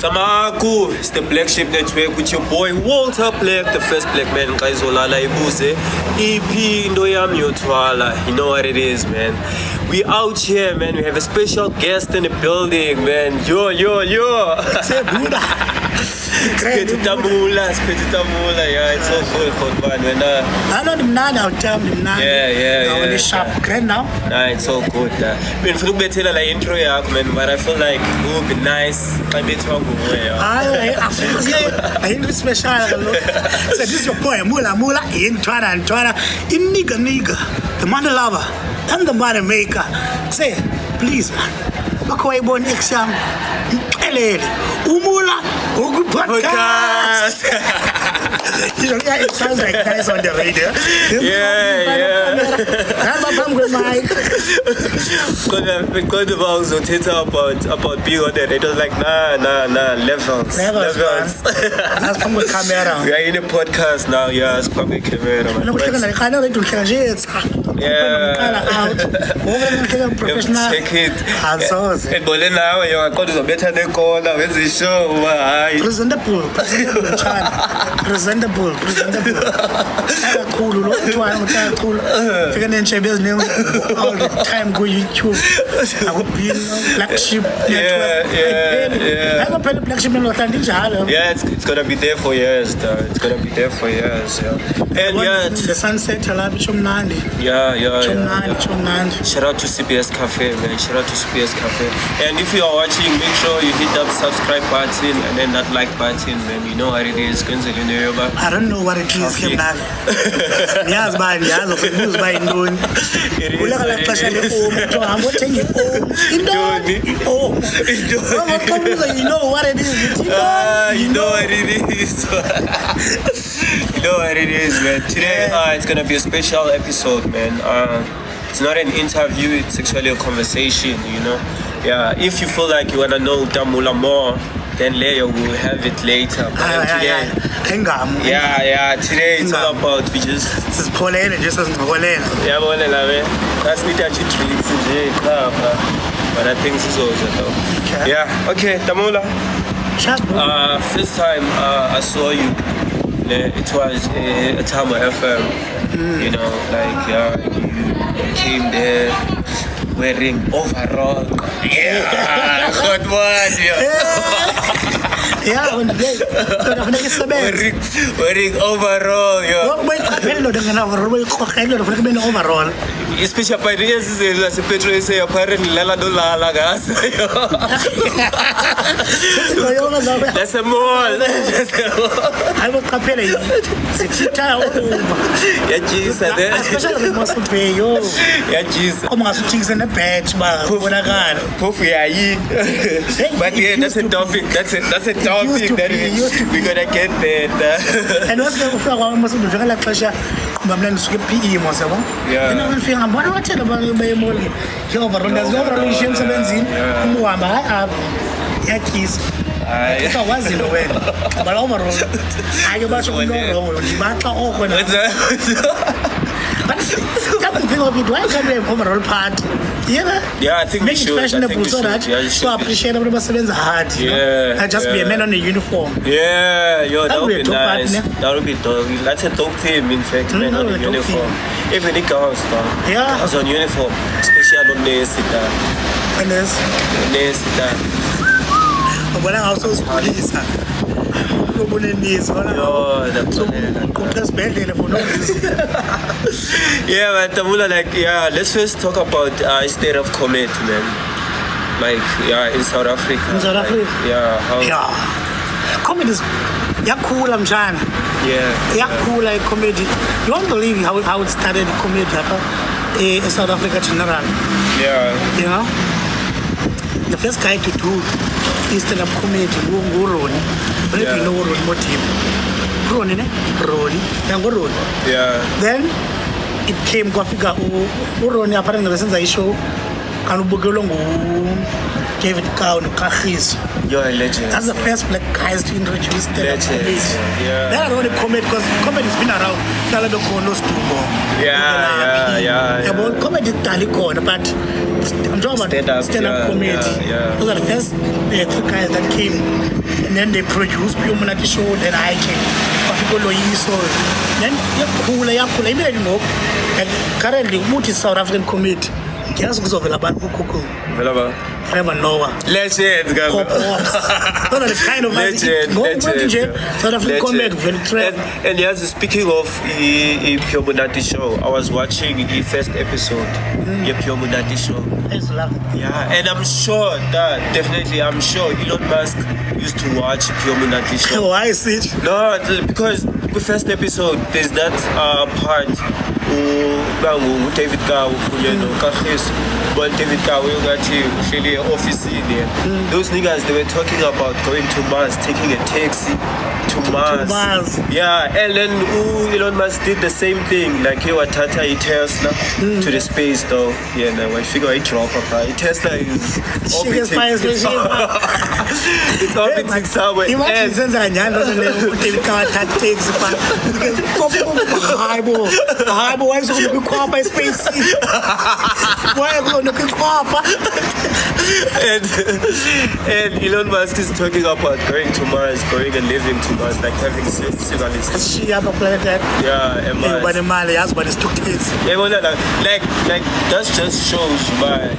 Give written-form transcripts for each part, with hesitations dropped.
Tamaku, it's the Black Sheep Network with your boy Walter Black, the first black man Kaizolala Ibuze. EP Ndoyam Yotwala. You know what it is, man. We out here, man. We have a special guest in the building, man. Yo. Moola, yeah, it's so cool, man. I know them now, Yeah. It's sharp, great now. Nah, it's so good. I mean, for the like intro, man, but I feel like it would be nice. I bet you I ain't special. So this is your boy, Moola, in Twana, in nigga, the money lover, and the money maker. Say, please, man, Bhokhwe born exam, Moola, good podcast. Yeah, it sounds like nice on the radio. Yeah. Because the box will tell about being on the radio, like nah, levels. That's from the camera. We are in a podcast now, yeah, it's public camera. Take it. And Bolin now, you are going to better than call. Where's the show? Presentable. Cool. Figure name all the time go YouTube. I would be Black Sheep Network. I will pay the Black Sheep Network. Yeah, it's gonna be there for years, though. It's gonna be there for years, yeah. And the sunset, yeah. Shout out to CBS Cafe, man. Shout out to CBS Cafe. And if you are watching, make sure you hit that subscribe button and then that like button, man. You know what it is. I don't know what it is. Yes, man. You know what it is. You know what it is. You know what it is, man. Today, it's gonna be a special episode, man. It's not an interview, it's actually a conversation, you know. Yeah, if you feel like you wanna know Moola more, then later we'll have it later. But today, today it's all about we just. This is Polena, just as Polena. Yeah, Polena, man. That's not actually tricks today, but I think this is also though. Yeah, okay, Moola. First time I saw you, it was a time of FM. You know, like you came there wearing overall. Yeah, hot one. Wearing overall, overall. Especially by the PetroSA, apparently Lala do Lala gas. That's a mall. I will compare it. Yeah, Jesus. Especially we must pay you. Yeah, Jesus. I'm going to things in the patch, but what I got. But yeah, that's a topic. That's a topic that we're gonna get there. And what's the must be very like pleasure. I'm going to PE, most of them. Yeah. And I'm feeling, what do I tell about you? There's no relation to benzene. Yeah, kiss. If I was in the way, but overall, I about to why can't we have overall part? Yeah, I think make it fashionable so that so appreciate everybody hard. Yeah, just be a man on a uniform. Yeah, that would be nice. That would be dope. That's a dope team, in fact, man on a uniform. Even the girls, yeah, was on uniform, especially on the sita. When I also police. Yeah, but Moola, let's first talk about state of comedy, man. Like, in South Africa. How? Comedy is cool, I'm trying. Cool, like comedy. You won't believe how it started comedy in South Africa general. You know, the first guy to do stand-up comedy, Ronnie. I don't know what team. Ronnie. Then it came kwafika Ronnie apparently since I show kanubukelo David Cow no Kahis. You're a legend. That's the first black guys to introduce stand-up comedy. Yeah. They are only comedy because comedy's been around. Yeah. But comedy is but I'm talking about stand-up comedy. Those are the first three guys that came, and then they produced Pure Monati Show, then I came. People so then cool. And currently, what is South African comedy? Yes, because of the Trevor Noah. Legend, those are the kind of legend. South African comedy. And yes, speaking of the Pure Monati Show, I was watching the first episode. The Pure Monati Show. Yeah, and I'm sure Elon Musk used to watch Pure Monati Show. Why is it? No, because the first episode there's that part David Kawu, but David Kawu office there. Those niggas, they were talking about going to Mars, taking a taxi to Mars. Yeah, and then Elon Musk did the same thing. Like he was Tata Tesla to the space though. Yeah, no, I figure I drop up. Tesla is orbiting. It's orbiting somewhere. And Elon Musk is talking about going to Mars, going and living to Mars, like having civilization. Yeah, and Mars. Like that just shows my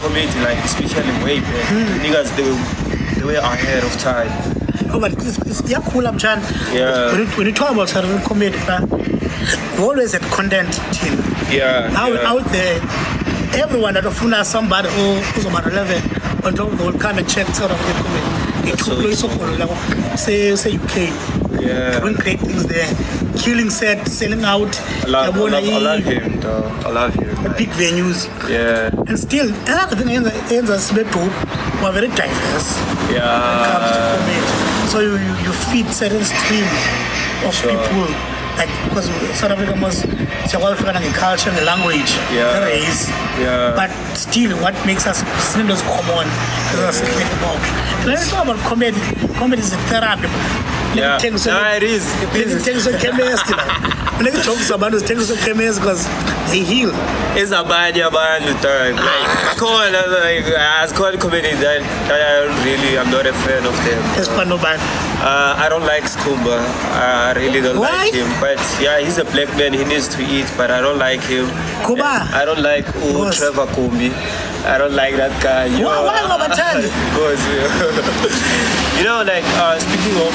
community, like especially way back. Niggas, they were ahead of time. Oh, but it's cool, I'm trying. Yeah. When you talk about South African comedy, we always have content team. Yeah. Out there, everyone that offers somebody who's on relevant, on top will come and check South African comedy. Say UK. Yeah. Doing great things there. Killing set, selling out. I love him, though. I love him. Big venues. Yeah. And still, another thing ends as we're very diverse. Yeah. When it comes to comedy. So you feed certain streams of people. Like, because South Africa was South African culture and the language, the race. Yeah. But still, what makes us those common is when you talk about comedy is a therapy. Yeah. It is. When you talk about it, because they heal. It's a bad time. As called comedy that I'm not a fan of them. It's fun, no bad. I don't like Skumba. I really don't like him. But yeah, he's a black man. He needs to eat. But I don't like him. Kuba. I don't like Trevor Kumbi. I don't like that guy. Why Because like speaking of.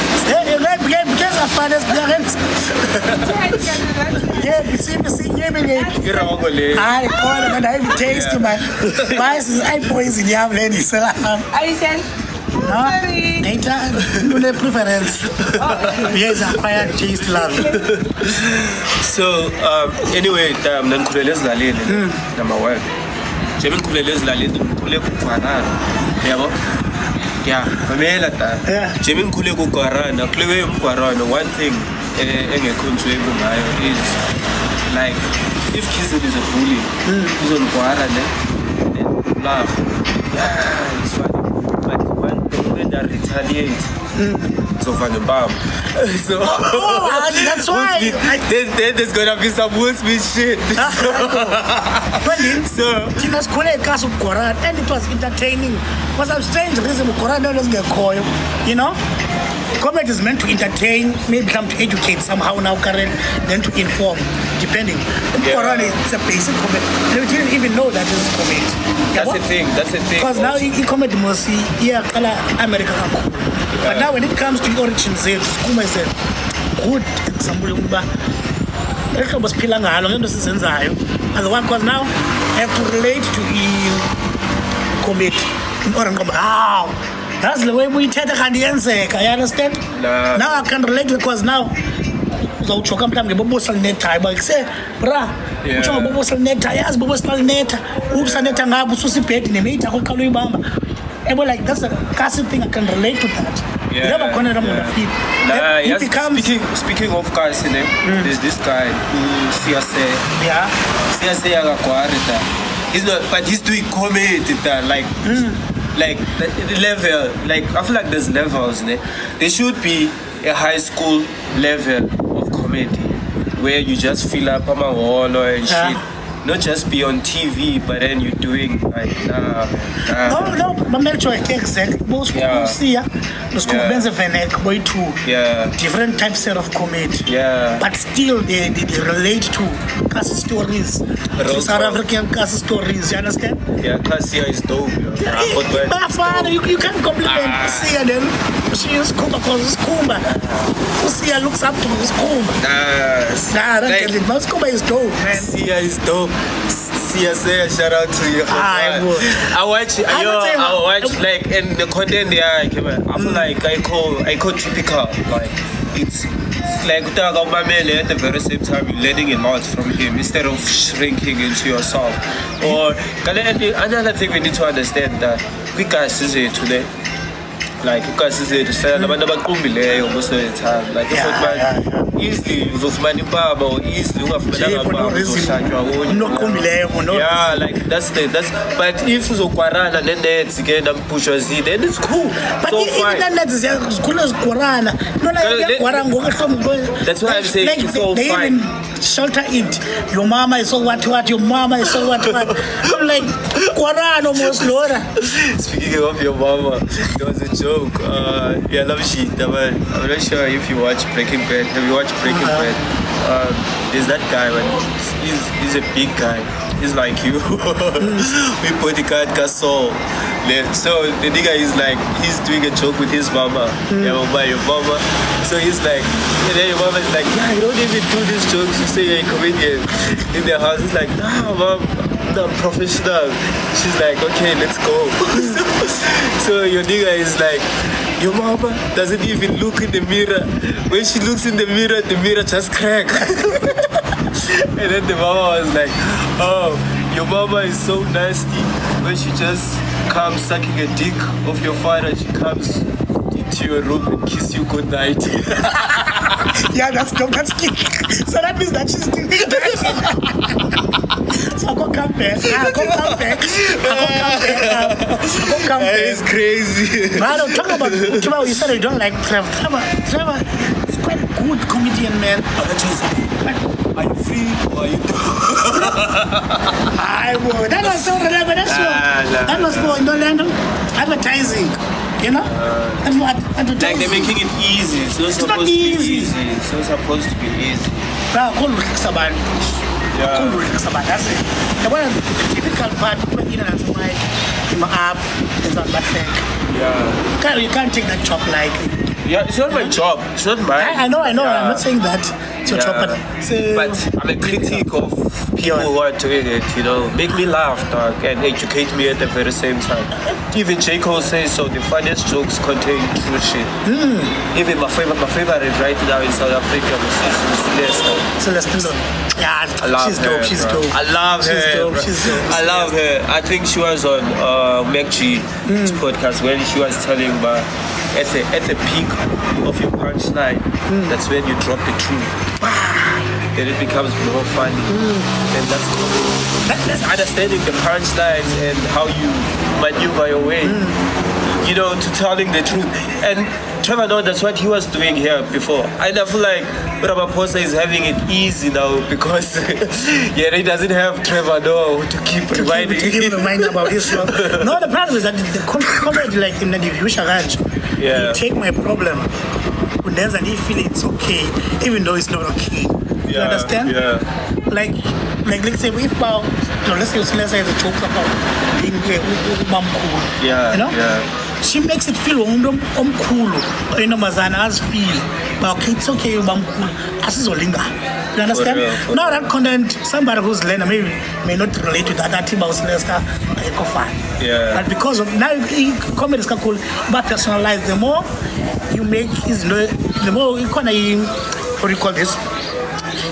Preference. Yes, acquired taste love. So anyway, number one. One thing is like if Kizzy is a bully, he's on Guarana and laugh. Yeah, it's funny. But when they retaliate, so for the bomb. So that's why there's gonna be some Will Smith shit. So and it was entertaining. Was a strange reason you know? Comedy is meant to entertain, maybe come to educate somehow now, Karen, then to inform, depending. It's a basic comedy. They didn't even know that it's comedy. That's the thing. Because now comedy must see, America. But now when it comes to origins, Skuma is a good example. I was pilling along the seasons. And the one because now I have to relate to comedy. That's the way we take the Canadians. I understand? Now I can relate because now so choka mthambi ngebobosa linetha hayi bakuse bra utsho ngobobosa linetha yazi bobosa linetha ubusanetha ngabo ususibhedi nemitha koqala uyibamba like that's a classic thing. I can relate to that. Never corner on the feet. Speaking of guys, there's this guy CSA. CSA He's not, but he's doing comedy like like the level, like I feel like there's levels. There should be a high school level of comedy where you just fill up on my wall and shit. Not just be on TV, but then you're doing like No, but make sure exactly. Most people see the school way too. Different types of comedy. But still they relate to Kasi stories. To South African Kasi stories, you understand? Yeah, Kasi is dope. You can't compliment Sia then she is Kumba because it's Kumba. Sia looks up to his Kumba. I don't get it. Most Kumba is dope, man. Sia is dope. CSA, shout out to you. I watch like in the content there. I feel like I call typical. Like it's like at the very same time you're learning a lot from him instead of shrinking into yourself. Or another thing we need to understand that we guys is here today. Like you guys is here to say most of the time. Like easily uzofumana impaba or easily ungafumana like that's but if uzokwarana nenets again nampushwa zi then it's cool. But so even the nets zikwarana that's why I'm saying like, it's all they fine. Even shelter it. Your mama is so what your mama is so what I'm like kwarana almost Laura. Speaking of your mama, there was a joke. Yeah, love shit. I'm not sure if you watch Breaking Bad. Have you watched Breaking Bad? There's that guy, man. He's a big guy. He's like you. We put the card Gasol. So the nigga is like, he's doing a joke with his mama. Yeah, your mama. So he's like, and then your mama is like, yeah, you don't even do these jokes. You say you're a comedian. In their house, he's like, nah, mom, I'm not professional. She's like, okay, let's go. So your nigga is like, your mama doesn't even look in the mirror. When she looks in the mirror just cracks. And then the mama was like, oh, your mama is so nasty. When she just comes sucking a dick of your father, she comes into your room and kiss you good night. Yeah, that's dope. That's cute. So that means that she's doing that. So I go come back. It's crazy. But talk about you said you don't like Trevor. Trevor is quite a good comedian, man. Are you free or are you that was so relevant. That was for advertising. You know? Like they're making it easy. It's not supposed to be easy. It's not supposed to be easy. That's it. The one difficult part in and why my app is not that thing. Yeah. You can't take that job lightly. Yeah, it's not my job. It's not mine. I know. Yeah. I'm not saying that. It's your job, but I'm a critic of people who are doing it, you know. Make me laugh, dog, and educate me at the very same time. Even J. Cole says so. The funniest jokes contain true shit. Even my favorite right now in South Africa was Celeste. Yeah, she's dope. She's dope. I love her. I love her. I think she was on Meg's podcast when she was telling about at the peak of your punchline, that's when you drop the truth. Then it becomes more funny. And that's cool. That's understanding the punchlines and how you maneuver your way, you know, to telling the truth. And Trevor, no, that's what he was doing here before. I feel like PetroSA is having it easy now because he doesn't have Trevor no to keep reminding. To keep reminding about his stuff. No, the problem is that the comedy, like in the Divyusha Ranch, you take my problem, and then he feel it's okay, even though it's not okay. You understand? Yeah. Like let's say if let's say it's a joke about being cool. Yeah. You know? Yeah. She makes it feel cool. You know, as feel. But okay, it's okay, cool. You understand? Now that content, somebody who's learner may not relate to that about Celeste, yeah. But because of now comedy is cool, but personalized, the more you make the more you kind of what do you call this?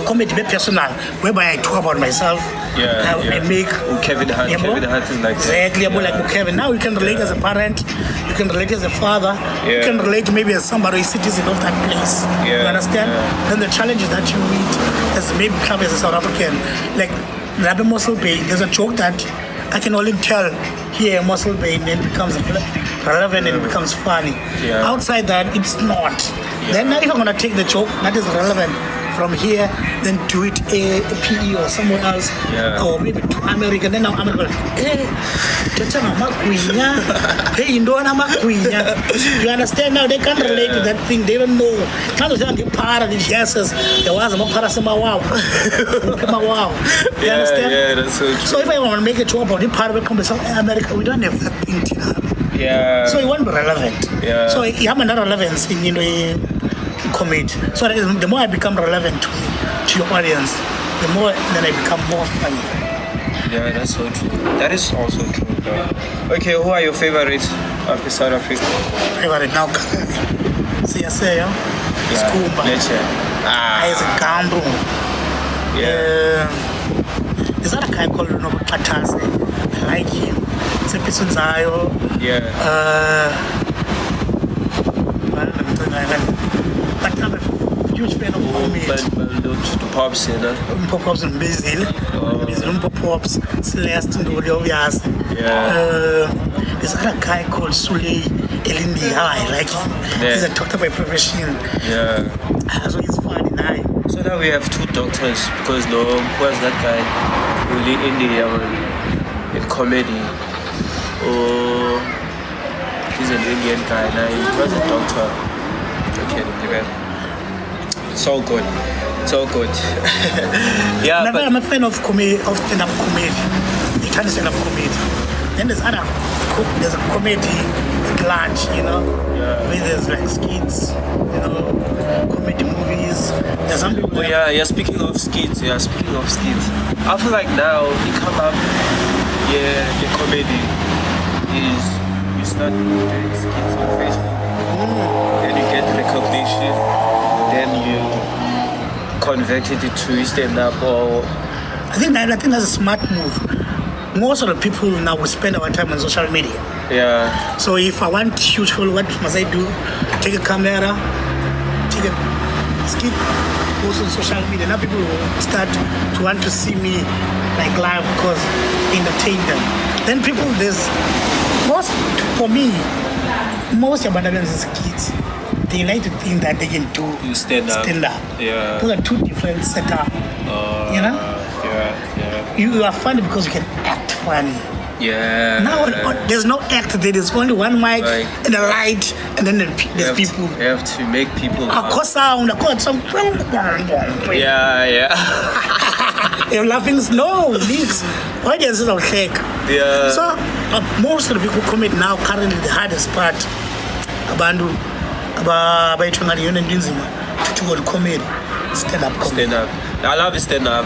Comedy be personal, whereby I talk about myself. I make Kevin Hart. Kevin Hart is like exactly like Kevin. Now you can relate as a parent, you can relate as a father, you can relate maybe as somebody who is citizen of that place. You understand? Then the challenges that you meet as maybe come as a South African, like Rabbi Mossel Bay, there's a joke that I can only tell here Muscle Bay, and then it becomes relevant and it becomes funny. Yeah. Outside that, it's not. Then now if I'm gonna take the joke that is relevant from here, then do it a PE or somewhere else, or maybe to America. Then now America like, hey, you understand now? They can't relate to that thing. They don't know. Can't understand the part of the gases. There was a wow. You understand? Yeah, that's so true. So if I want to make a joke about the part of America, we don't have that thing. Yeah. So it won't be relevant. Yeah. So you have another relevance in comedy. So that the more I become relevant to your audience, the more then I become more funny. Yeah, that's so true. That is also true. Okay, who are your favorites of South Africa? Favorite now? See, I say, it's cool, but it's a gamble. Yeah. Is that a guy called Patase? I like him. It's a person Zayo. Yeah. But I'm a huge fan of comedy. But Pops, you know? Pops and Bizil. Bizil, Pops, Celeste, and Olivias. Yeah. There's another guy called Sule Elindi. I like him. Yeah. He's a doctor by profession. Yeah. So he's funny now. So now we have two doctors because no, who's that guy? Really India in comedy. Oh, he's an Indian guy now. He was a doctor. Okay, it's all good. It's all good. Yeah, but I'm a fan of comedy, of stand-up comedy. You can't stand-up comedy. Then there's a comedy at large, where there's like skits, comedy movies. There's some people. Oh yeah. Speaking of skits, I feel like now you come up, the comedy is you start doing skits on Facebook, then you get recognition, then you convert it to stand-up or. I think that's a smart move. Most of the people now will spend our time on social media. Yeah. So if I want huge followers, what must I do? Take a camera, take a skit, post on social media. Now people will start to want to see me like live because entertain them. Then people, most Abandoners is kids. They like to think that they can do stand up. Yeah. Those are two different setups. Yeah. You are funny because you can act funny. Yeah. Now there's no act there. There's only one mic and a light, and then there's people. You have to make people. Sound. Yeah. You're laughing. No, these audiences are fake. Yeah. So most of the people commit now. Currently, the hardest part, Abandu, to comedy, stand-up comedy. Stand-up. I love stand-up.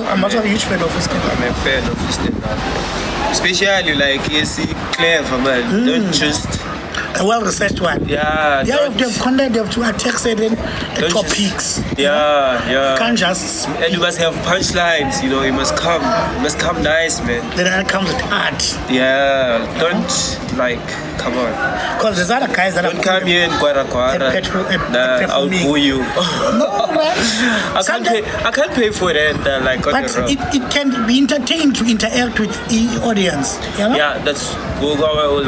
I'm also a huge fan of stand-up. I'm a fan of stand-up. Especially like clever man. Don't just a well-researched one. Yeah. You have to have content. You have to have text and topics. Yeah. You can't just. And you must have punchlines. It must come nice, man. Then that comes with art. Yeah. Don't come on. Because there's other guys that don't come here in Gqeberha. I'll boo you. No, man. I can't pay for it. But it can be entertained to interact with the audience. Yeah, that's Google. I was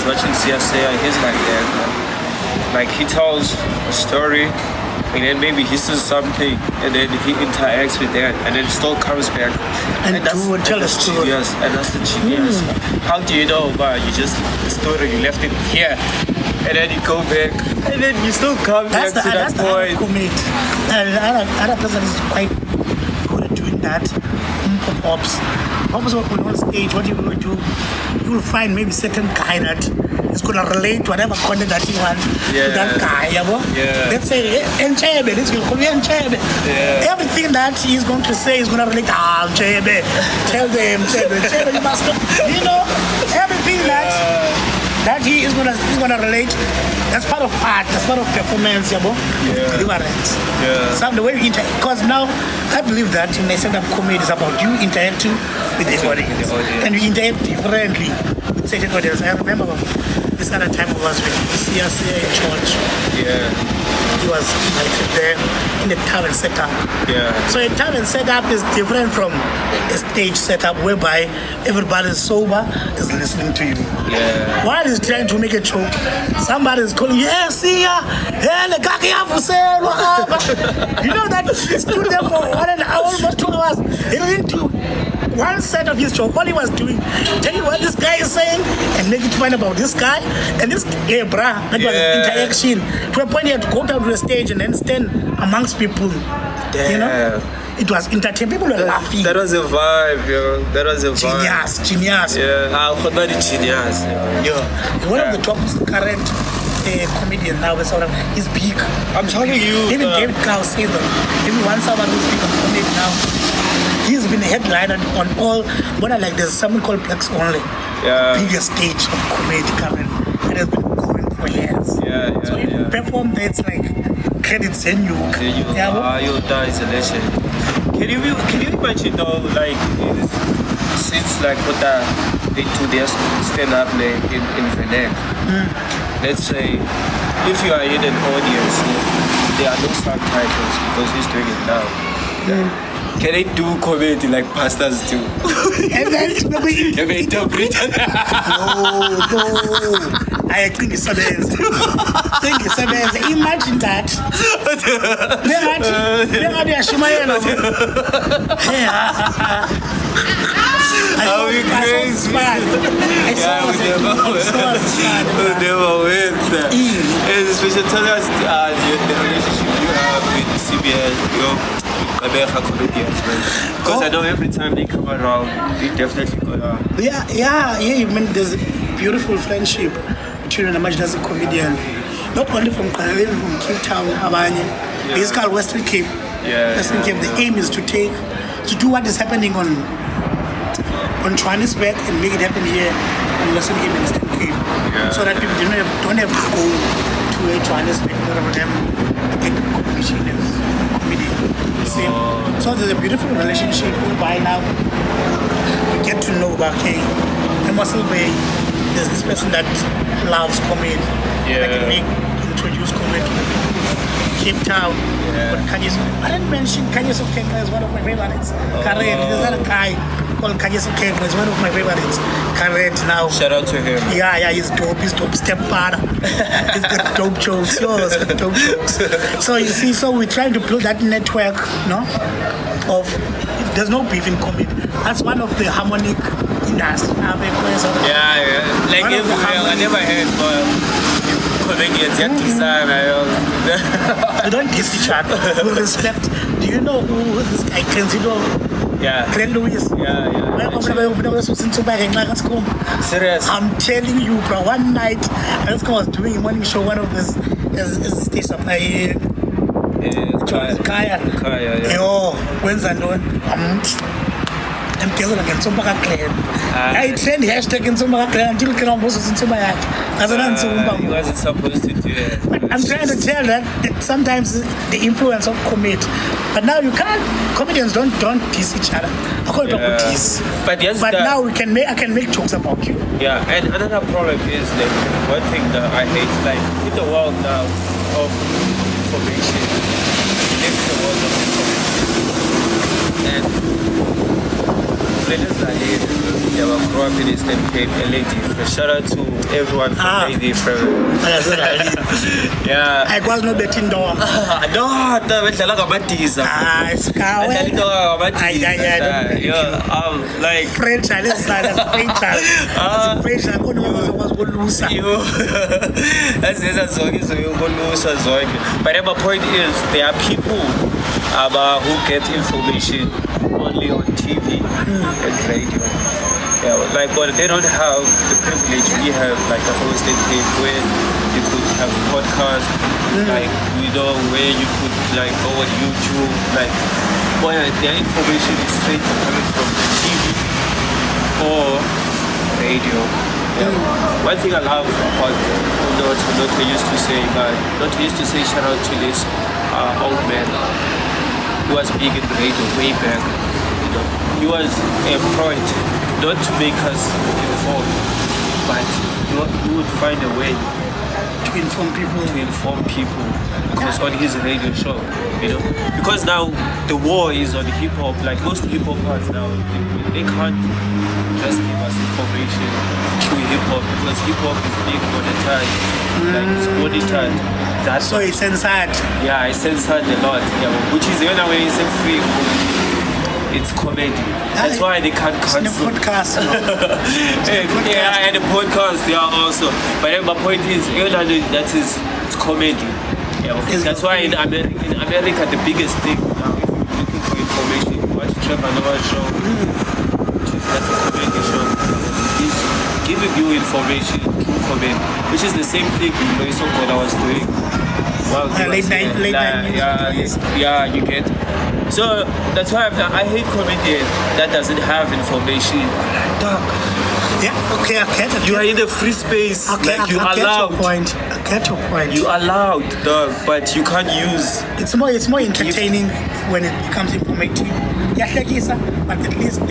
watching CSA and he's like that. Like he tells a story and then maybe he says something and then he interacts with that and then still comes back and tell a story. Yes, and that's the genius. How do you know? You just the story you left it here and then you go back and then you still come back to that point. And other person is quite good at doing that. Pops on stage, what you will do, you will find maybe certain guy that is going to relate to whatever content that you want to that guy. Let's say, Nchebe, this will call you Nchebe. Everything that he's going to say is going to relate to Nchebe. Tell them, Nchebe, you must, everything that he is going to relate. That's part of art. That's part of performance, Some the way you interact. Because now I believe that in stand-up comedy is about you interacting with the audience. And we interact differently with certain audience. I remember this other time I was with CRC in church. Yeah. He was invited there in a tavern setup. Yeah. So a tavern setup is different from a stage setup whereby everybody is sober, is listening to you. Yeah. While he's trying to make a joke, somebody is calling, yeah, see ya, yeah, the kaki you know that he stood there for 1 hour, almost 2 hours. He didn't do one set of his joke. All he was doing, telling what this guy is saying and make it fun about this guy and this Gqeberha. That was an interaction. To a point he had to go down to the stage and then stand amongst people. Damn. You know? It was entertaining. People were laughing. That was a vibe, yo. That was a vibe. Genius. Yeah, genius. Yeah. One of the top current comedian now is big. I'm telling you. Even David Cow says that. Even one someone who's big on comedy now. He's been a headliner on all, but like there's something called Plex Only. Yeah. Biggest stage of comedy currently. It has been going for years. Yeah. So if you perform there, it's like credits in you. Yeah, you is a legend. Can you imagine though, like since like what they do their stand up in Venek? Let's say if you are in an audience, there are no subtitles because he's doing it now. Yeah. Can they do comedy like pastors do? And then can they interpret? No. I think it's a best. Imagine that. Never went there. Especially tell us the relationship you have with CBS, Gqeberha comedians, man. Because I know every time they come around, they definitely go down. Yeah. I mean, there's a beautiful friendship between Namaj as a comedian, not only from Cape Town, Abanye. It's called Western Cape. Western Cape. The aim is to do what is happening on Johannesburg and make it happen here on Western Cape and Western Cape, so that people don't have to go to a Johannesburg in order for them to get the recognition as comedy. So there's a beautiful relationship whereby now we get to know about in Muscle Bay. There's this person that loves comedy. That can introduce comedy to the people. Cape Town. I didn't mention Kanye Sokenga is one of my favorites. There's another guy called Kanye Sokenga is one of my favorites. Current now. Shout out to him. Yeah, he's dope. He's dope. Stepfather. He's got dope jokes. So you see, we're trying to build that network, of there's no beef in comedy. That's one of the harmonic industry. Like I never heard comedians we don't diss each other. We respect. Do you know who this guy Clancy? Glenn Lewis. Serious? I'm telling you, bro. One night, I was doing a morning show. One of this is stage supply. Kaya. When's I know? I'm telling you, some baka clan. I trend hashtag in some baka clan until can almost in some baka. He wasn't supposed to do it. I'm trying to tell that sometimes the influence of comedy. But now you can't. Comedians don't diss each other. I call it diss. But now I can make jokes about you. Yeah, and another problem is that one thing that I hate, like in the world now of information, in the world of information, and players are here. They were grew up in Eastern Cape, LA. Shout out to everyone from LA. Yeah. I was not betting door. No, bedlala ngamadiza. Like French, I French, I But my point is, there are people who get information only on TV and radio. Yeah, like, but they don't have the privilege we have, like a hosted page where you could have a podcast, like, where you could, like, go on YouTube, like, where their information is straight coming from TV or radio. Yeah. One thing I love about not used to say shout out to this old man who was big in radio way back, he was employed not to make us inform, but he would find a way to inform people. Because on his radio show, because now the war is on hip hop. Like most hip hop artists now, they can't just give us information through hip hop because hip hop is being monetized, like it's monetized. So it's censored. Yeah, it's censored a lot. Yeah, which is the only way it's a free movie. It's comedy. That's why they can't cancel. It's a podcast. Yeah, and the podcast, yeah, also. But then my point is, it's comedy. Yeah, that's why in America, the biggest thing now, if you're looking for information, you watch Trevor Noah's show, that's a comedy show. He's giving you information through comedy, which is the same thing I was doing. Well, late night news. Yeah, you get. So that's why I hate comedy that doesn't have information. Dog. Yeah, okay, I get it. You are in a free space. Okay, like you I allowed. Get your point. You allowed, dog, but you can't use. It's more entertaining when it becomes informative. Yeah, but at least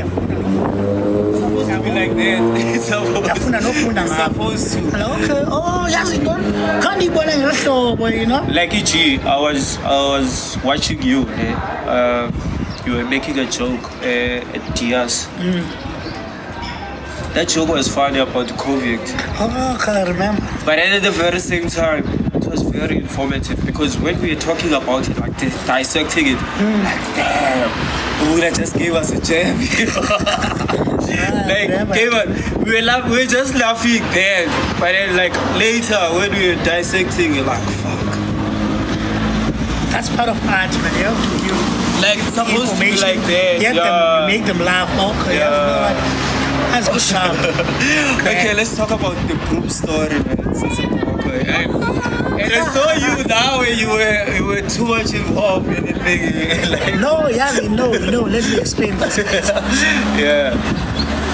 Supposed to be like that. It's supposed to. Okay. Oh, yes, can't you Like Ichi, I was watching you. You were making a joke at Diaz. That joke was funny about COVID. Oh, I can't remember. But at the very same time, it was very informative because when we were talking about it, like dissecting it, like damn, Moola just gave us a jab. We were just laughing then. But then like later when we were dissecting, you're like, fuck. That's part of art, man. You have to use like it's supposed to be like that. You make them laugh. Okay, that's good job. Okay, let's talk about the group story, man. And I saw you now when you were too much involved in the thing. Like, no, let me explain this. Yeah.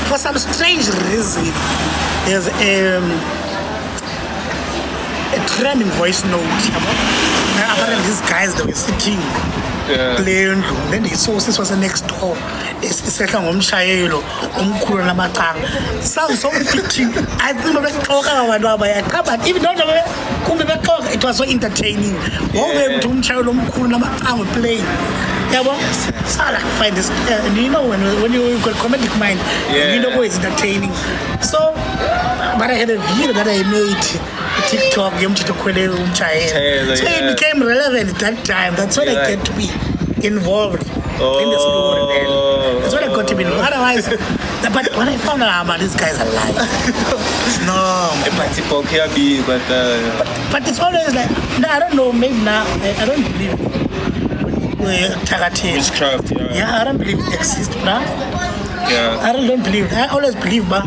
For some strange reason, there's a trending voice note. Apparently these guys, they were sitting playing, then they saw this was the next door. Isehla ngomshayelo omkhulu namacanga. Sounds so fitting. I think bebeqoka abantu abayaqa, but even though kumbe beqoka, it was so entertaining. Wobe uthi umshayelo omkhulu namacanga playing. Yabo, so I like find this, and you know when you got comedic mind, you know it's entertaining. So, but I had a video that I made. TikTok, so it became relevant at that time. That's when I get to be involved in the story. That's when I got to be involved. Otherwise, but when I found out, these guys are lying. No. But it's always like, I don't know, maybe now, I don't believe witchcraft, yeah, I don't believe it exists now. Yeah. I don't believe it. I always believe, but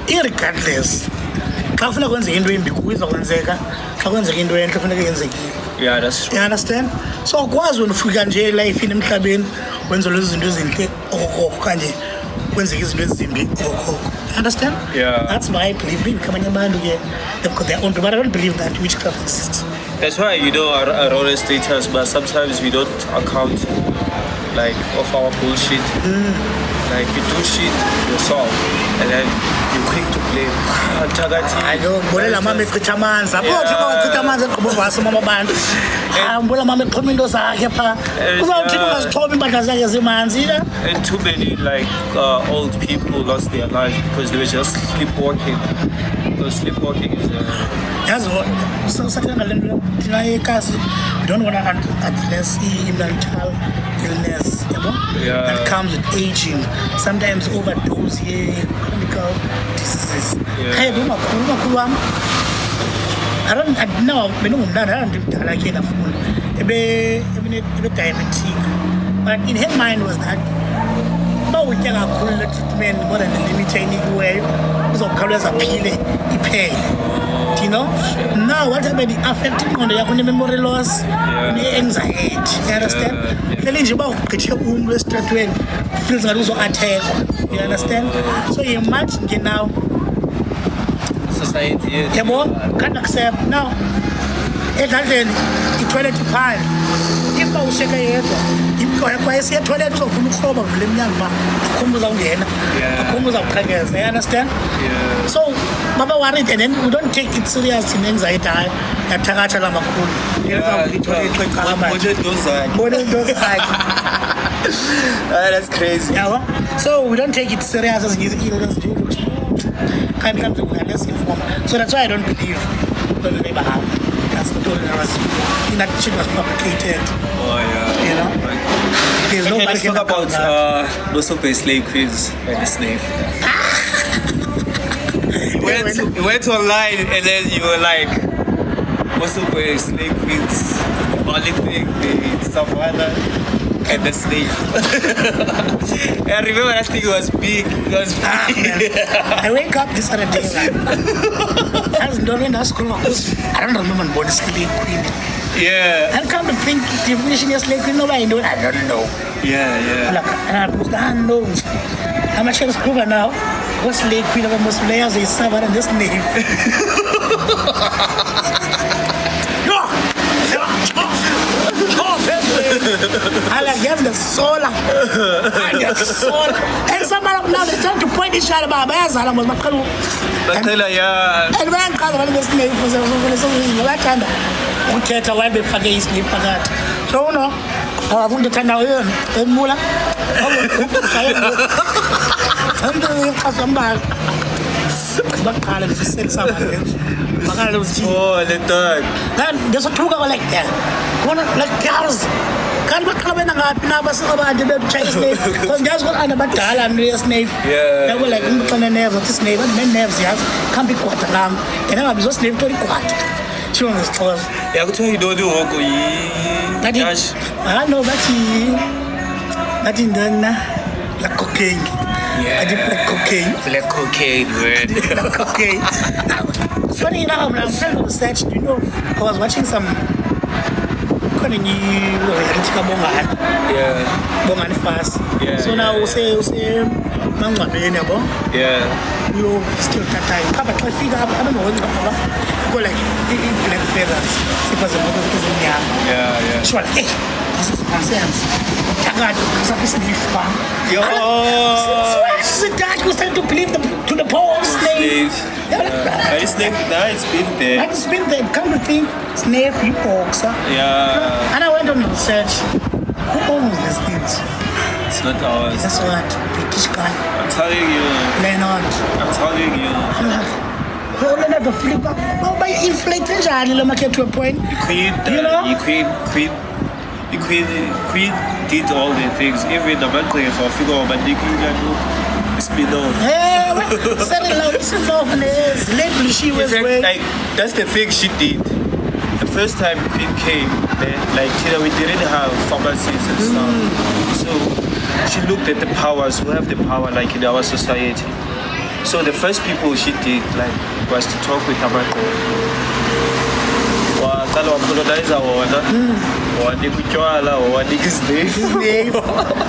irregardless. Yeah, that's true. You understand? So kwazi wena ufika nje life in emhlabeni wenza lezi zinto ezinhle okokho kanje wenza izinto ezimbi okokho. Understand? Yeah. That's why I believe maybe kamanye abantu they've got their own, but I don't believe that witchcraft exists. That's why I always status, but sometimes we don't account like of our bullshit. Like you do shit yourself and then you're quick to blame. I know, bolela mama echitha amanzi. Apho echitha amanzi eqhubova mama abantu. Mbola mama eqhoma into zakhe pha. Uzawuthi ungazixhoba impahla zakhe zimanzi. And too many like old people lost their lives because they were just sleepwalking. Because sleepwalking is yazi sathana lento thina ekhasi we don't want to address mental illness, that comes with aging, sometimes overdose, chronic diseases. I don't know, I don't diabetic, but in her mind was that we can have treatment more than a limited way, so colors appeal, you know. Now what happened affecting on the memory loss, anxiety, you understand? Feeling about get your own restaurant feels like also attack, you understand? So you imagine now society can't accept now. It has a toilet pile. If I usheka yedwa kwayesiya toilet uzofuna ukroba vule emnyango ma akhomo uzawungena akhomo uzawuqhekeza. You understand? So baba worried, and then we don't take it serious in anxiety. Yathakatha la makhulu that's crazy. Yeah, so we don't take it serious as kind of less informed. So that's why I don't believe when the neighbor have. That's the story that shit was fabricated. Oh yeah. You know? There's nobody let's talk about Bhokhwe slave queens and the slave. You went online and then you were like, Bhokhwe slave queens, only thing they stuff like that. And the slave. I remember that thing was big. It was big. I wake up this other day like, I don't remember what is slave queen. Yeah. I come to think definition of slave queen, nobody knows. I don't know. Yeah. And I put the hand knows. I'm a chef prover now. What's slave queen of most players is server and this slave. I like yes, the solar. And somebody now they trying to point each other about my son. And when call one of the slave was like under. Okay, to why they forget his name for that. So no, I want to turn out here in Moola. I'm doing somebody. Oh, the dog. Then there's a two guys like that. One like girls. Can't be coming about the Chinese name. Because girls got under Batal and real snake. Yeah. They were like, nerves of this name, and men nerves, yes. Can't be quite alarmed. And I was just name to the quart. She was told. Yeah, I tell you, don't do work. I know that he done like cocaine. Yeah. I did like cocaine. Black cocaine, word. Like cocaine. Funny enough, when I was trying to research, you know, I was watching some kind of new Bongan fast. Yeah. So now we say, Mama Benabo. Yeah. You still that time. Come back, I figure out, I don't know what you're talking about. Go like, black feathers. It was a mother because in the Yeah. So, hey, this is nonsense. Tagad, because I'm listening to Spam. Yo! So that was trying to believe to the poor slave. It's been there. It's been there. Come to think, slave, you folks. Yeah. And I went on research. Who owns these things? It's not ours. That's what British guy. I'm telling you. Leonard. I'm telling you. Leonard the flip up. Oh, by inflating Charlie, let me get to a point. The queen did all the things. Even the man came for figure out, but the queen spin off. Hey, this is off. Lately she was like that's the thing she did. The first time Queen came, like we didn't have pharmacies and stuff. So she looked at the powers who have the power, like in our society. So the first people she did, like, was to talk with Amako.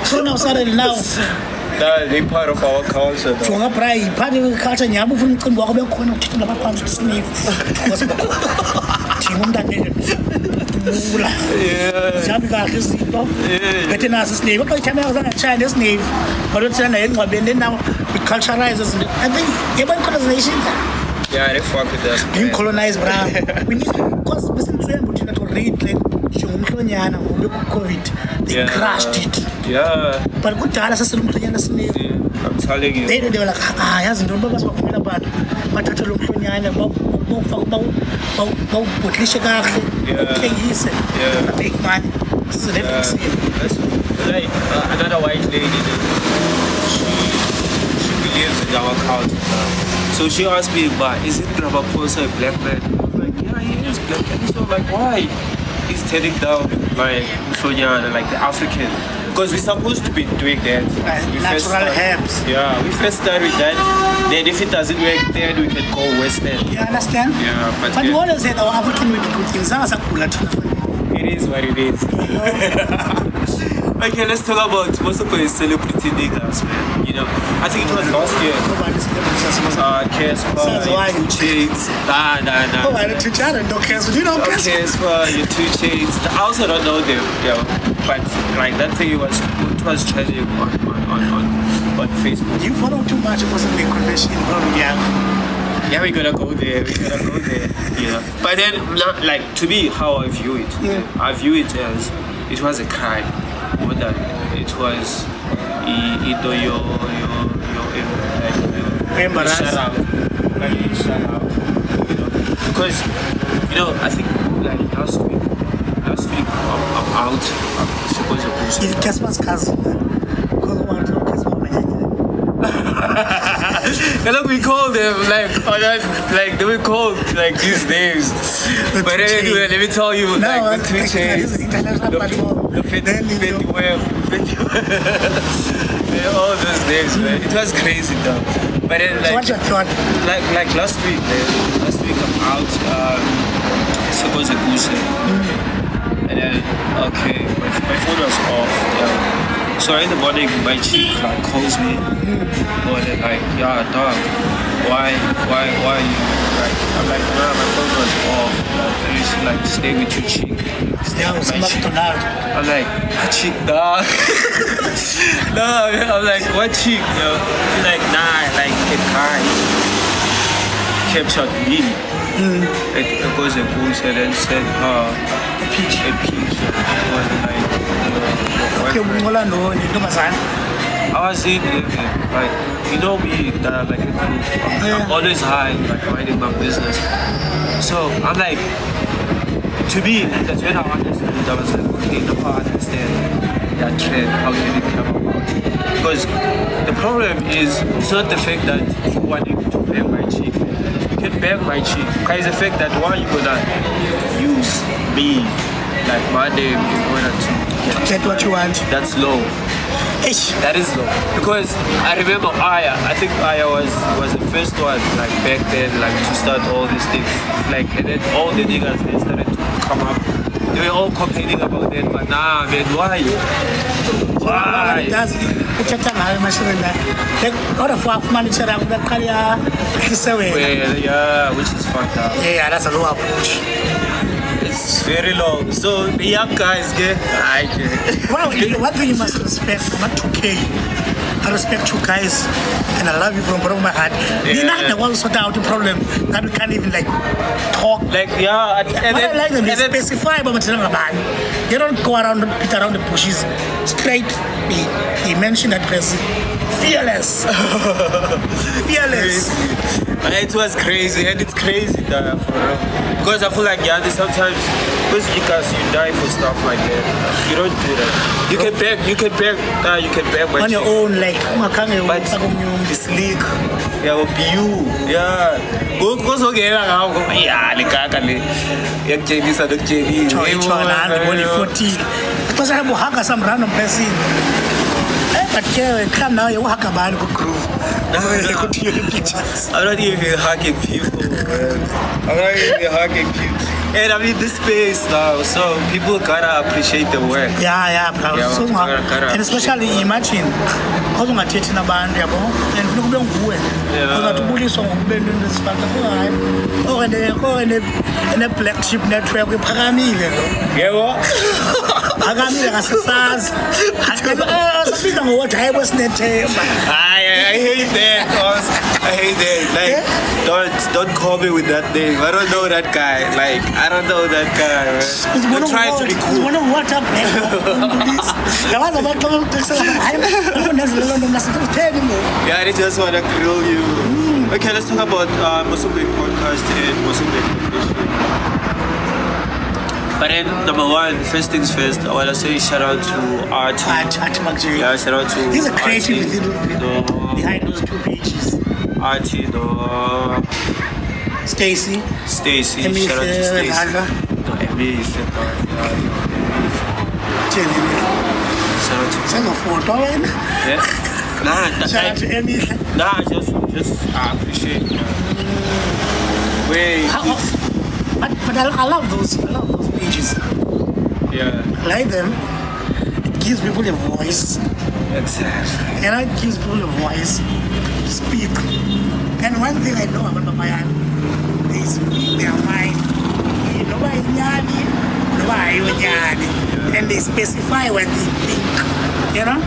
So now suddenly now they part of our culture. So now part of the culture nyabu funa ucimba wakho bekhona ukuthi laba phansi snake. Moola. Jambi kahle izinto. Bethe naso snake. Kodwa ithanda uzangachaya nesnake. But uthi na engcwabeni then now we culturalize us. I think yebo colonization. Yeah, they fuck with us. Being colonized, bra. We need because listen to them, but you know to read like Umhlonyana ngoba COVID. They crashed it. Yeah. But kudala saselumhlonyana snake. I'm telling you. They were like, yazi nto baba sibakhumela abantu. Bathatha lo mhlonyana bawubhutlishe kahle. Uthengise. Take money. This is a difference. That's like another white lady. She believes in our culture. So she asked me, but isn't PetroSA a black man? I'm like, yeah, he is black. And so I'm like, why? He's turning down like Shonyana, like the African. Because we're supposed to be doing that. Natural herbs. Yeah, we first start with that. Then if it doesn't work, then we can go Western. You understand? Yeah, but you always said our African way to do things. It is what it is. Okay, let's talk about Bhokhwe celebrity niggas, man. You know, I think it was last year. Casper, you 2 Chainz. Nah. Oh, I don't teach I don't know Casper. Do you know Casper? Casper, you 2 Chainz. I also don't know them, but like that thing was trending on Facebook. You follow too much. It wasn't a convention, Yeah, we're gonna go there. Yeah. But then, like, to me, how I view it, I view it as it was a crime more than it was your shout out, because I think like last week I'm out. I'm supposed to go. It's Casper's cousin. Look, we call them we call like these names. But anyway, let me tell you, like the 2 Chainz, the 50 well, all those names, man. It was crazy though. But then, like, so what's your thought? Like last week I'm out. Supposed to go. And then my phone was off. So in the morning, my chick like calls me, and they're like, yeah, dog, why are you like? I'm like, nah, my phone was off. And she's like, stay with your chick. Stay with my chick. I'm like, what chick, dog? No, I'm like, what chick? She's like, nah, like a guy captured me. It goes a bullshit and said, a peach. It was like. I was in like, me, that like I'm always high, like minding my business. So I'm like, to me, that's when I understood. I was like, okay, now I understand that trend, how did it come about? Because the problem is, it's not the fact that you wanting to bang my chick. You can bang my chick. It's the fact that why you gonna use me, like my name, in order to get what you want. That's low. That is low. Because I remember Aya. I think Aya was the first one, like back then, like to start all these things. Like, and then all the niggas, they started to come up. They were all complaining about that, but nah, man, why? Why? That's yeah, which is fucked up. Yeah, that's a low approach. It's very long. So the young guys get. Well, one thing you must respect, I'm not 2K. I respect you guys, and I love you from the bottom of my heart. We're not the ones who sort out the problem that we can't even like talk. Like and I like them. They specify about material about. They don't go around beat around the bushes. Straight. He mentioned that person. Fearless. Fearless. It was crazy, and it's crazy that because I feel like sometimes because you die for stuff like that. You don't do that. You can beg on your own, like but it's leak. Yeah, will be you. Yeah. Go get out. Yeah, the car can get JD, so the JD. 14. Because I have some random person. But come now, you hack a band go groove. I'm not even hacking people, man. I'm not even hacking people. And I'm in this space now, so people gotta appreciate the work. Yeah, bro. So, and especially imagine, how long I take in a band, and look down who because to bully some bend in this part and a flagship network with Pagami. Yeah, what? Pagami as a SARS. I don't know what I was net. I hate that. I hate that. Like, don't call me with that name. I don't know that guy. Like, I don't know that guy. I'm trying to be cool. It's one of what up. Yeah, they just want to grill you. Okay, let's talk about Mozambique podcast and Mozambique Profession. But then, number one, first things first, I want to say shout out to Artie. Yeah, shout out to he's a creative behind those 2 pages. Artie, Stacy. Shout out to Stacy. Send a photo in. Yeah. Shout out to Emmy. Just I appreciate it. But I love those pages. Yeah. I like them. It gives people a voice. Exactly. And it gives people a voice to speak. And why one thing I know about Babayana, they speak their mind. And they specify what they think, you know?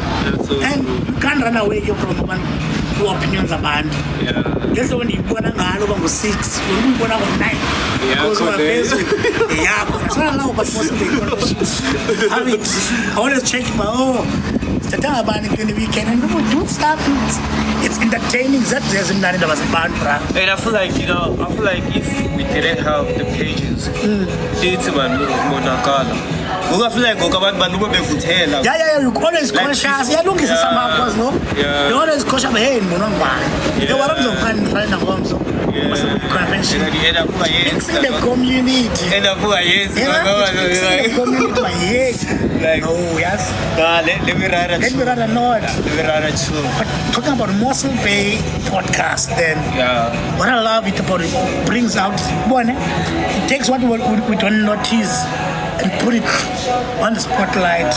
So and you can't run away from the opinions about it. Just when you go down over 6, when you go down 9, because we're busy. It's not allowed, but most of the conditions. I always check the Taliban in the weekend and people do stuff. It's entertaining. That doesn't mean there was a band. And I feel like, if we didn't have the pages, it's Monakala. I feel like you always conscious. You look at some hours, no? You always conscious. Hey, the words of convention. Mixing the community. Let me rather not. But talking about Mossel Bay podcast, then what I love it about it brings out one. It takes what we don't notice and put it on the spotlight.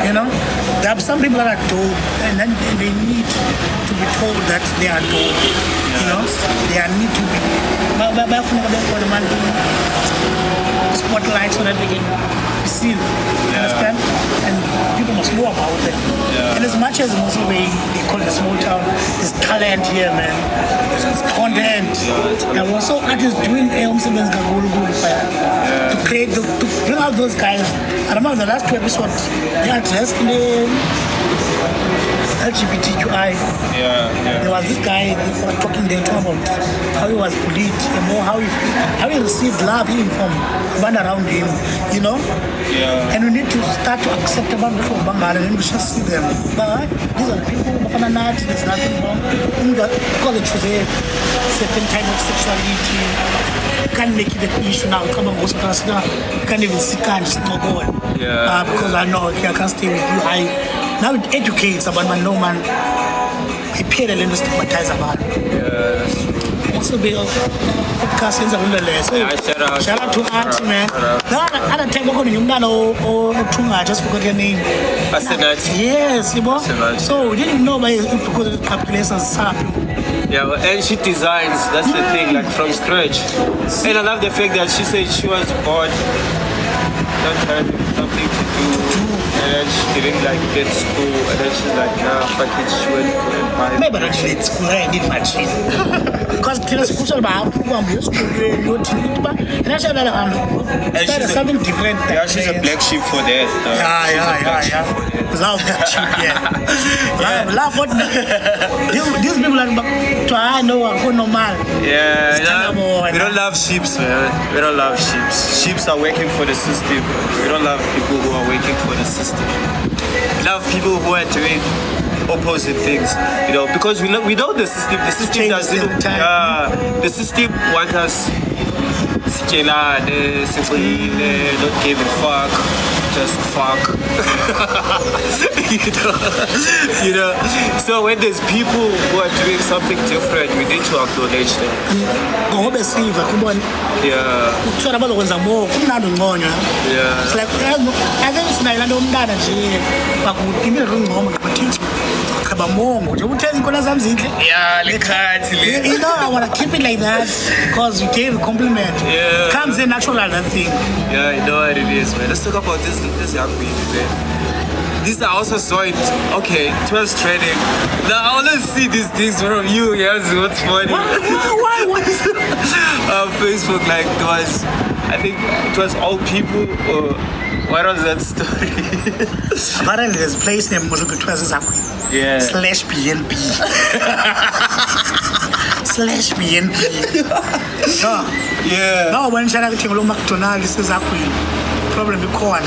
You know, there are some people that are dope, and then they need to be told that they are dope. You know, they need to be spotlight so that they can be seen. You understand? And people must know about it. And as much as Mossel Bay, they call it a small town, there's talent here, man. There's content. And also artists doing to create, to bring out those guys. I remember the last 2 episodes, they addressed the LGBTQI. There was this guy talking about how he was bullied, how he received love even from one around him, you know? And we need to start to accept about the Bangal and we should see them. But these are people, there's nothing wrong. Because it was a certain type of sexuality. You can't make it an issue now. Come on, you can't even see can't just go on. Because I know I can't stay with you. Now it educates about my no man. I pay the little stigmatize about it. That's true. Also be podcast in the shout out to Auntie, man. Other time we're going to or Tunga, just forgot your name. I said that. Yes, you know. So we didn't know by because of the calculations. And she designs, that's the thing, like from scratch. And I love the fact that she said she was bored, not having something to do, and then she didn't like get school, and then she's like, nah, fuck it, she went and buy it. Maybe not at school, I need machine. Because Tina School about and I said that something different. Yeah, she's a black sheep for that. Love that sheep, love what these people are to I know are normal. We don't love sheep, man. We don't love sheep. Sheep are working for the system. We don't love people who are working for the system. We love people who are doing opposite things, you know, because we know the system. The system doesn't. The system wants us not give a fuck, just fuck. you know. So when there's people who are doing something different, we need to acknowledge them. It's like I think it's like I don't you know, I want to keep it like that because you gave a compliment. Comes a natural that thing. Yeah, you know what it is, man. Let's talk about this ezihagwini, man. This I also saw it. Okay, it was trending. Now I want to see these things from you. Yes, what's funny? Why? Facebook, like it was. I think it was all people. What was that story? Apparently, there's a place named ezihagwini. /BNB. /BNB. No, when China came to McDonald's, ezihagwini. Problem with corn.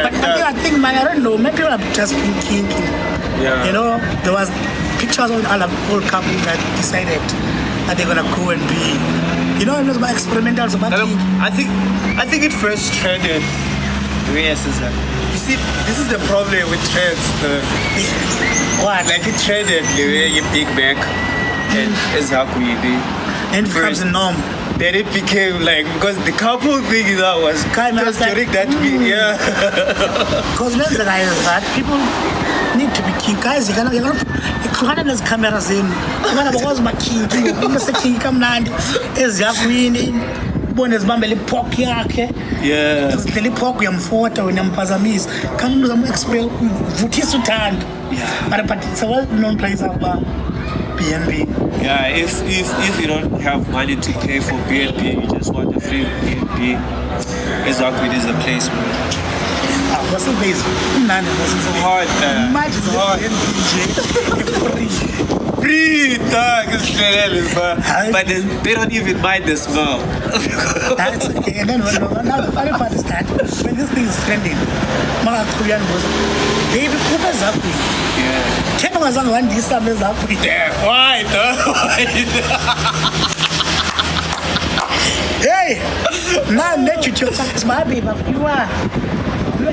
But I think, man, I don't know. Maybe people have just been thinking. You know, there was pictures of all old couples that decided that they're gonna go and be. You know, it was about experimental. I think it first trended. Yes, is that? You see, this is the problem with trends. What? Like it trended, you Big Mac and ezihagwini. And it becomes a norm. then it became like, because the couple thing that was kind of during that week, yeah. Because let's realize that people need to be king. Guys, you're gonna there's cameras in. You're gonna was my king. You're gonna say king come land ezihagwini. Bona zibambe le pork yakhe. Yeah. Le pork uyamfota wena mpazamisa. Kanti uzama express vuthisa uthando. Yeah. But it's a well-known place about BNB. Yeah, if you don't have money to pay for BNB, you just want a free BNB, ezihagwini is the place, man. What's the base? None. It's hard, man. Imagine it's hard. Free dog, but they don't even mind the smell. That's okay. And then now the funny part is that when this thing is trending, baby Cooper ezihagwini. Yeah. Ten was on one this time ezihagwini. Yeah. Why? Hey, now let you talk my baby. You are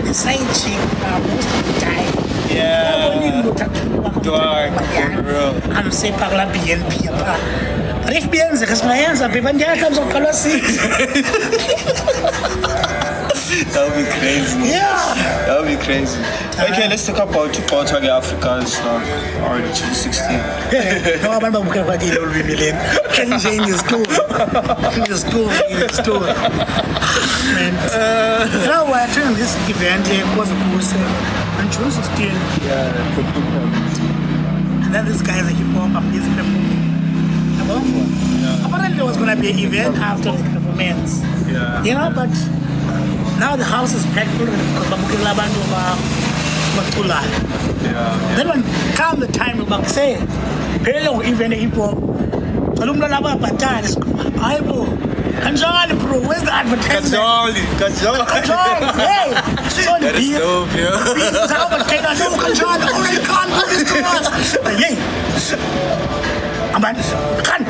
the side chick most of the time. Yeah. Dog, bro. I'm saying parla BNP apa. But if BNP because my hands are people they come so close. That would be crazy. Yeah. That would be crazy. Okay, let's talk about Bhokhwe African stuff. Or 2016. No, I'm not going to go million. Can you change the story? The story. Man. Now we're doing this event here because of course on 2016. Yeah. And then this guy is a hip hop music performing. Apparently there was going to be an event after the performance. Yeah. You know, but now the house is packed because yeah. Then when come the time of say, hello, even hip hop, Kanjali, bro, where's the advertisement? Kanjali, hey! So that is dope, yeah. Kanjali, oh, you can't do this to us. Hey! Aman, Khan!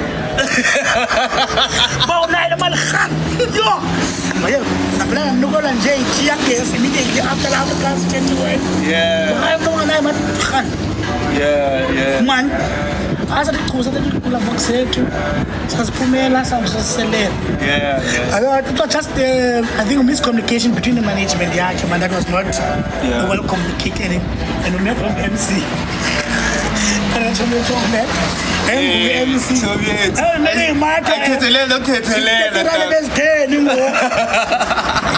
Bao night, Aman, Khan! Yo! I'm not going to say, immediately after the class, change away. Yeah. I'm not going to Khan. Yeah. Man, as I was at the box here too, Saspumela, some selling. Yeah. It was just, I think, a miscommunication between the management and the Archman that was not well communicated. And we met from MC. And I told you, MC.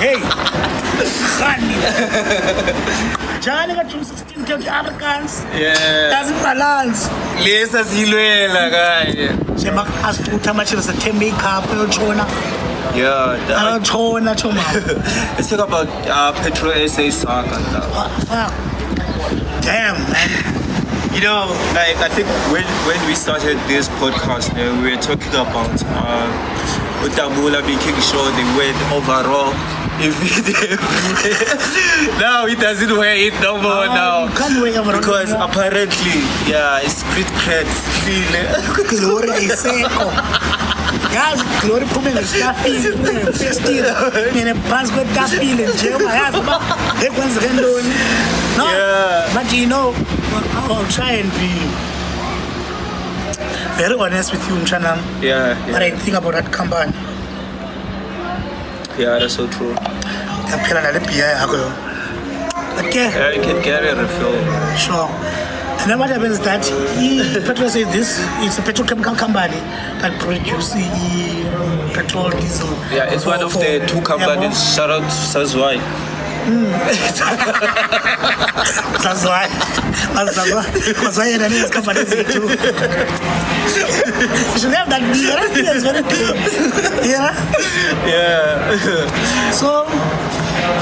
Hey, Johnny got 216 to the Africans. Yeah. Doesn't balance. Lesa silwela guy. Shema asked how much is a 10 makeup, Chona. Yeah. Chona. Let's talk about PetroSA saga. Fuck. Damn, man. You know, like I think when we started this podcast, we were talking about Moola making sure they went overall. Now he doesn't wear it no more now. You can't wear overall because apparently, it's street cred. Glory is seco. Guys, glory put me in the staff in the festive. In a bus with that feel in jail. I have about no, but you know, I'll try and be very honest with you, Mchanam. Yeah. What I think about that company. Yeah, that's so true. But yeah, you can get a refill. Sure. And then what happens is that PetroSA it's a petrochemical company that produces petrol, diesel. Yeah, it's one of the two companies. Shout out to Sazwai. That's why. Because I had a company too. You should have that beer. It's very good. Yeah. So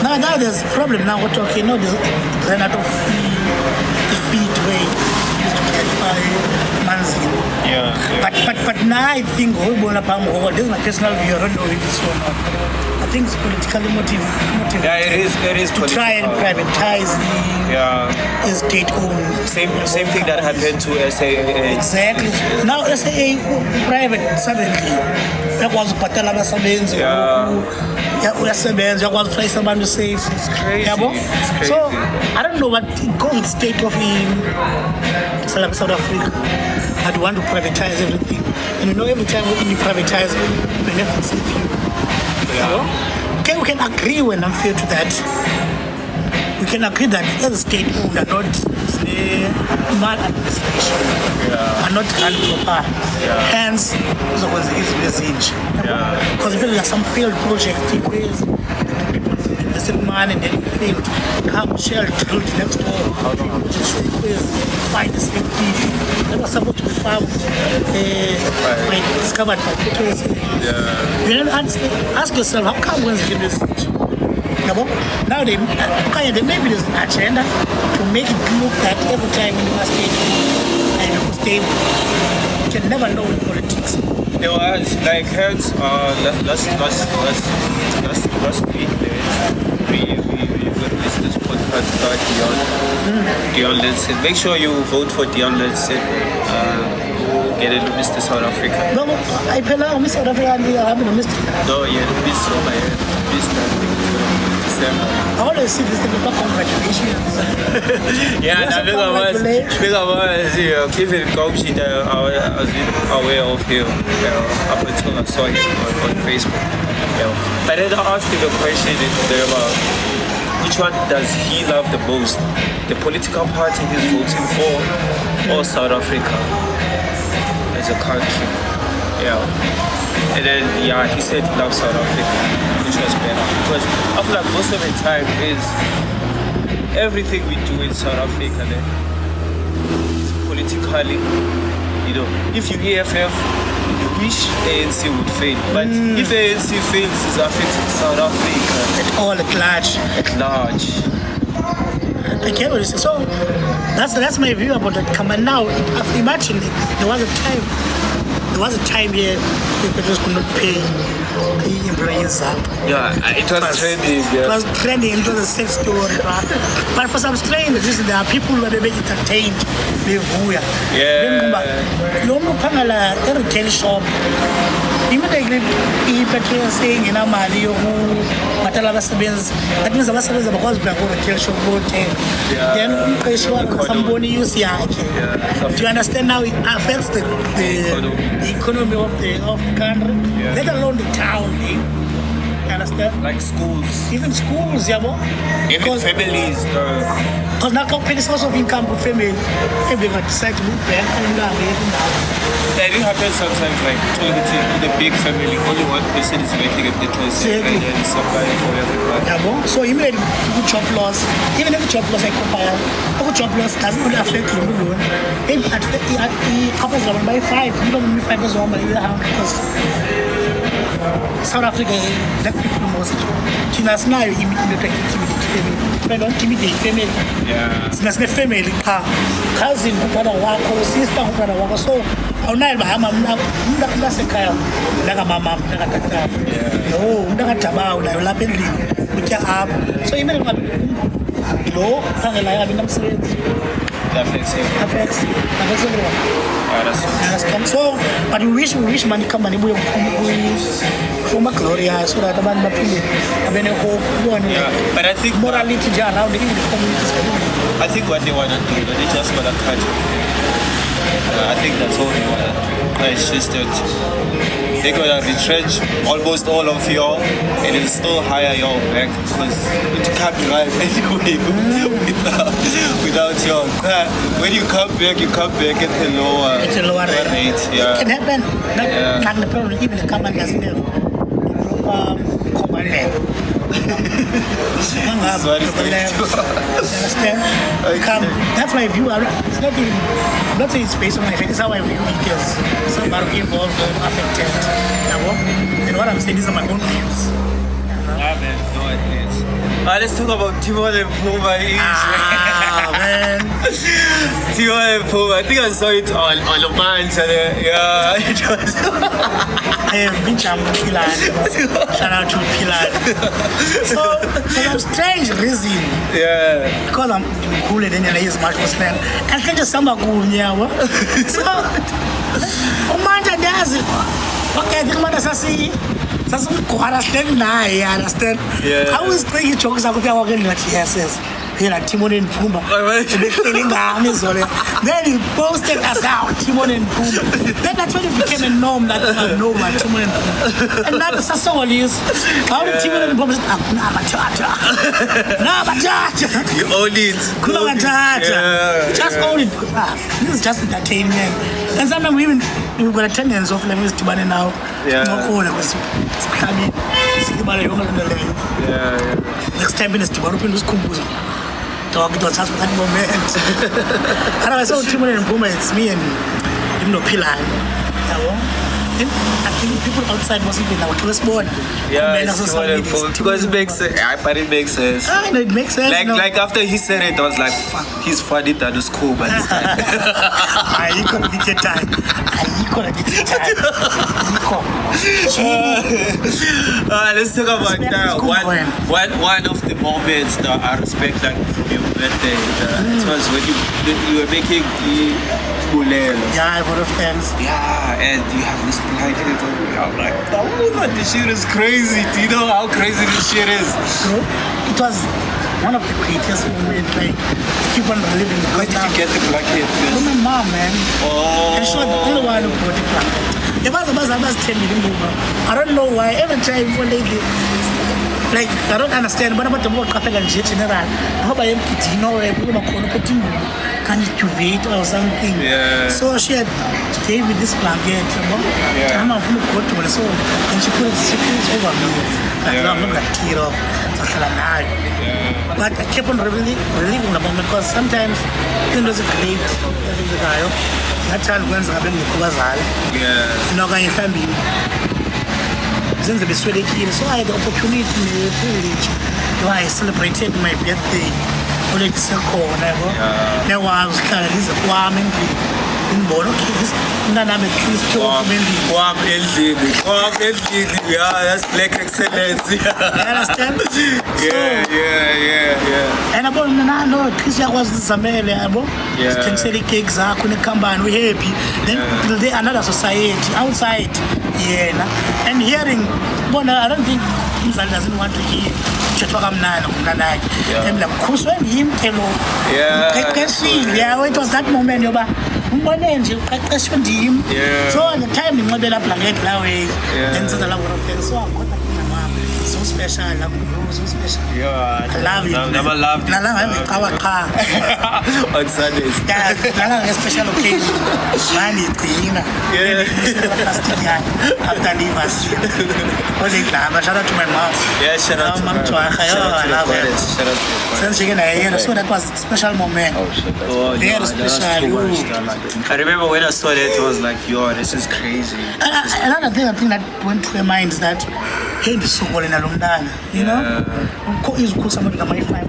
now there's a problem. Now we're talking. There's a lot of the feet way used to get by Manzin. Yeah. But now I think this is my personal view. I don't know if it's so or not. I think it's politically motivated. Yeah, it is to try and privatize the state-owned. Same thing that happened to SAA. Exactly. Now SAA private suddenly. That was Patala Basabenz. Uyasebenza yakwazi ukufayisa abantu safe. It's crazy. So I don't know what goes state of in South Africa. but want to privatize everything. And you know, every time when you privatize, benefits the few. Okay, we can agree when I'm fair to that. We can agree that as a state-owned are not maladministration, are not run proper. Hence, because there are some failed projects, invested money and then it failed. Come shell drilled next door. Find the same people that was supposed to be found, discovered by PetroSA. You then ask yourself, how come when they this? Now maybe there's an agenda to make it look that every time you must stay and you stable. You can never know in politics. There was like heads last week we released this podcast about Dion Linson. Make sure you vote for Dion Linson. Get it, Mr. South Africa. No, I belong Mr. South Africa and I haven't missed it. No, yeah, Mr. I always see this thing about congratulations. Yeah, I think I was giving Gqeberha, I was aware of him up until I saw him on Facebook. But then I asked him a question about which one does he love the most? The political party he's voting for or South Africa as a country? And then he said he loves South Africa, which was better. Because I feel like most of the time is everything we do in South Africa then politically, if you EFF, you wish ANC would fail. But if ANC fails, it's affecting South Africa. At large. I get what you say. So that's my view about that. Come on now, imagine there was a time here where Petros could not pay employees up. It was trending. It was trending, it was a safe story. But for some strange reason, there are people who are very entertained. A retail shop. Immediately, PetroSA in a mali that means the Basabes of course a retail shop. Then somebody use Do you understand now it affects the economy of the country, let alone the town. You understand? Like schools. Even schools, Even families. Because now company source of income for family, everyone decide to move back and it happens sometimes, like in the big family, only one person is making a difference and then supplying for everyone. So you made good job loss. Even if job loss I compare, job loss doesn't really affect you. It happens by 5, you don't need 5 as well, because South Africa, black people most. Chinas now intimidate family. Sinas family. Cousin, sister, so I'm not sekhaya ndaka mama ndaka tata. Ndaka taba ulaphendli utya apha. So imele lo phangela yabi namsebenzi. Affects everyone. So, but we wish money come and we from a Gloria so that about but I think morality around the communities. I think what they want to do, they just want to cut. I think that's all they want to do. It's just that they're going to retrench almost all of y'all and then still hire y'all back because it can't drive anyway without y'all. When you come back at the lower rate. It can happen. Not the problem. Even the company doesn't have command level. Understand? That's my view. I'm not saying it's based on my faith. It's how I view it. Yes, some are involved and affected. And what I'm saying, these are my own views. Let's talk about Timon and Puma. Man. Timon and Puma. I think I saw it on a man. Yeah, it was. I have been Pilar. Shout out to Pilar. So, for some strange reason, because I'm cool and then I use much more slang, I can just samba cool now. So, Omanja does it. Okay, I think man does see. That's what I understand now. I understand. I always think he jokes out of your working like yes. like Timon and Pumbaa. Then he posted us out, Timon and Pumbaa. Then that's when it became a norm that I know about Timon and Pumbaa. And now the song is how the Timon and Pumbaa You own it. Just own it. This is just entertainment. And sometimes we've got attendance of like Mr. Tibane now. Next time Mr. Tibane open this kumbuzo. Talk it was just for that moment. And I saw Timon and Pumbaa, it's me and Pila. I think people outside wasn't even our first born. Because it makes sense. But it makes sense. It makes sense. Like after he said it, I was like, fuck, he's funny that was cool by this time. You gonna get your time. Let's talk about that. One of the moments that I respect, like from your birthday, it was when you were making the Moola. Yeah, I would have fans. Yeah, and you have this blanket. I'm like, oh, this shit is crazy. Do you know how crazy this shit is? Bro, it was one of the greatest moments. Like, keep on reliving. Where did you get the blanket? From my mom, man. Oh. And she was the only one who brought the blanket. I don't know why. Every time when they like, I don't understand. But about the word capital and jet general, how about you know, can you cuvate or something? Yeah. So she had gave me this blanket. I'm not going to go to her. So, and she put it over me. I'm not going to tear off. But I kept on reliving the moment because sometimes it was a great guy. That child went to have family. Since the Swedish kid, so I had the opportunity and the privilege. I celebrated my birthday. Now I was kind of warming in Bono kids. None of the kids warm yeah, that's black excellence. You understand? Yeah. And about no, Christian was the Samele, can say the cakes are going to come by and we're happy. Then another society outside. Yeah, and hearing, but I don't think Israel doesn't want to hear Chetwakamnana. I'm like, Kuswen him, Temo. Yeah, it was that moment, so at the time, the model of Planet Laway, and so the love of them. So I got that in my mom. So special, I love you, so special. Yeah, I love it. Never loved it. I love our car. On Sundays. Yeah, I love a special occasion. Money, Tina. After leave us. Shout out to my mom. Yeah, shout out to my mom. I love her. Shout out to my mom. So that was a special moment. Oh, very special. I remember when I saw that, it was like, yo, this is crazy. Another thing I think that went to my mind is that hey, the so called in Alumdana, you know? You could somebody to my 5,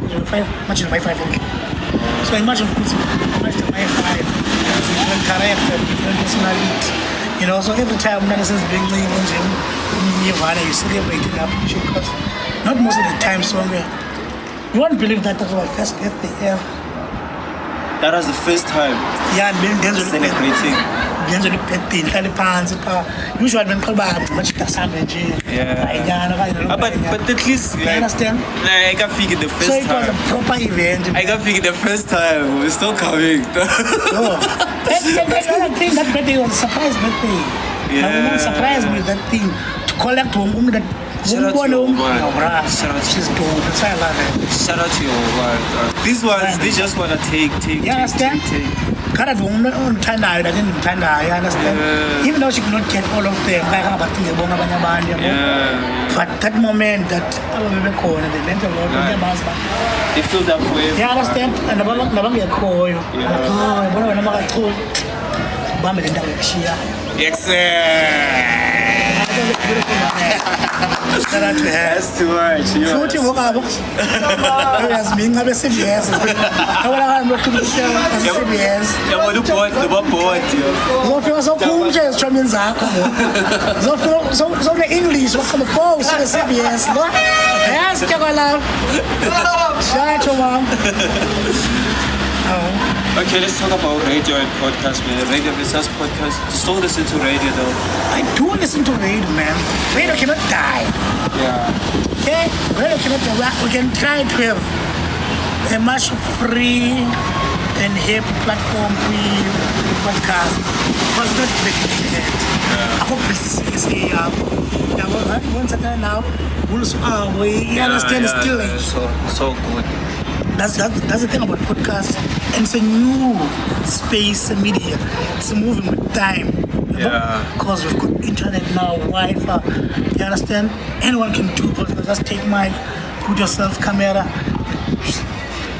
much in my 5. So imagine much in my 5, different character, different personality. You know, so every time Nana says bring me on gym, you celebrate it up because not most of the time somewhere. You won't believe that was my first birthday ever. That was the first time. Yeah, then celebrating. Usually when much but at least you understand? Like, I can figure the first time. So it was a proper event. I can figure the first time. We're still coming. I think that birthday was a surprise birthday. My woman surprised me with that thing to collect one that. Shout out to your woman. She's dope. That's why I love it. Shout out to your woman. These ones, they just want to take. You understand? Kind of woman on Tanda, I didn't Tanda, you understand? Even though she could not get all of them, like about the but that moment that I remember calling, they meant a lot of their husband. They feel that way. You understand? And the Baba get call you. Oh, what am I told? Bam in the Shia. That's too much. Fruity Wokabo. Has been a CBS. I want to CBS. The so cool, just from Zako. So the English was from the post to the CBS. Yes, Kavala. Shout out, mom. Okay, let's talk about radio and podcast, man. Radio versus podcast. You still listen to radio, though? I do listen to radio, man. Radio cannot die. Yeah. Okay? Radio cannot die. We can try to have a much free and hip platform podcast. Was not big yet. I hope this is once again now, you understand, it's still like so good. That's the thing about podcasts. And it's a new space and media. It's moving with time. Because we've got internet now, Wi-Fi. You understand? Anyone can do it. Just take mic, put yourself camera,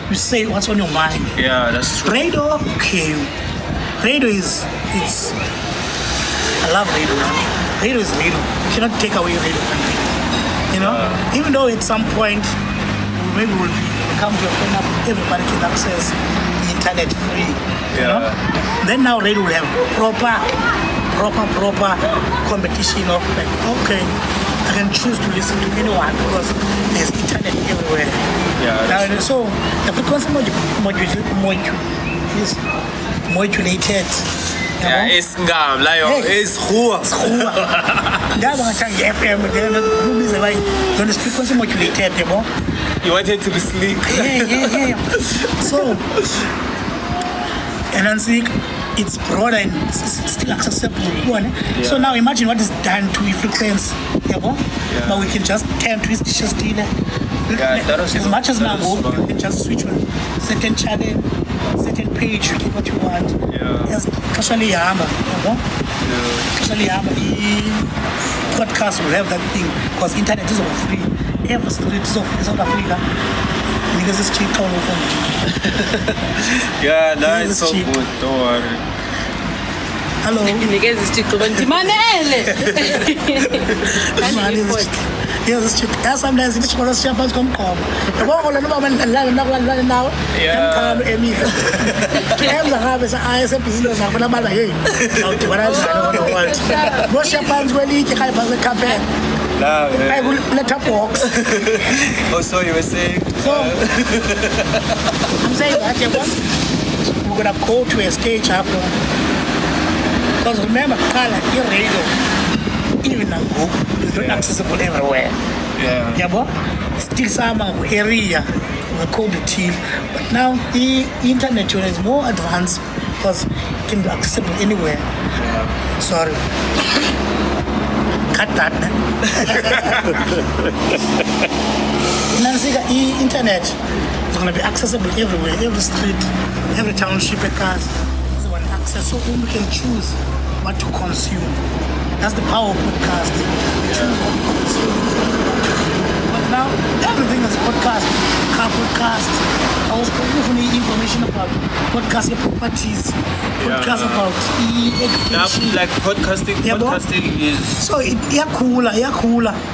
you say what's on your mind. Yeah, that's true. Radio, okay. Radio I love radio. Radio is radio. You cannot take away radio from me. You know? Even though at some point, maybe we'll come to a point that everybody can access the internet free. You know? Then now radio will have proper competition of like, okay, I can choose to listen to anyone because there's internet everywhere. Yeah. So the frequency is modulated. Yeah, it's ngam, like it's who. That's why I tell you FM. Then the frequency modulated, You want it to be sleek. Yeah. So, and then see, it's broader and it's still accessible. So now imagine what is done to the frequency, but we can just turn twist just still. As much as now you can just switch on certain channel, certain page, you get what you want. Yes, especially Yama, especially Yama. Podcast will have that thing because internet is over free. Every street is of South Africa. Because it's cheap all over. Yeah, that is so good. Don't worry. Hello. Yes, it's cheap. Sometimes it's for us to come. The one on the moment and now. Yeah. The harvest, I as a business. I'm going to buy it. What else? I don't know. Most Japan's will eat a cafe. I will let up walks. So you were saying? So, I'm saying that we're going to go to a stage up. Because remember, color, your radio, even a book, is not accessible everywhere. Still some area we call the team. But now the internet is more advanced because it can be accessible anywhere. Sorry. Cut that. The internet is going to be accessible everywhere, every street, every township, cars. Access, so we can choose what to consume. That's the power of podcast. We choose what to consume. But now everything is podcast, car podcast. I was giving information about podcast properties, podcast about education. Like podcasting is so cooler.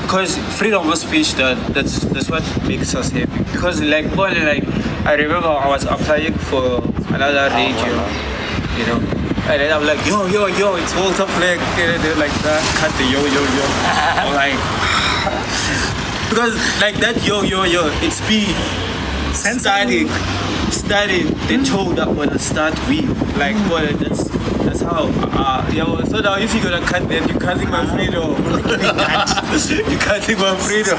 Because freedom of speech, that's what makes us happy. Because I remember I was applying for another radio. You know, and then I'm like, yo, it's Walter Fleck. They're like that, cut the yo. I'm like, because like that yo, it's me studying. They told that when I start with, like, well, that's how. So now if you're gonna cut them, you're cutting my freedom. You're cutting my freedom.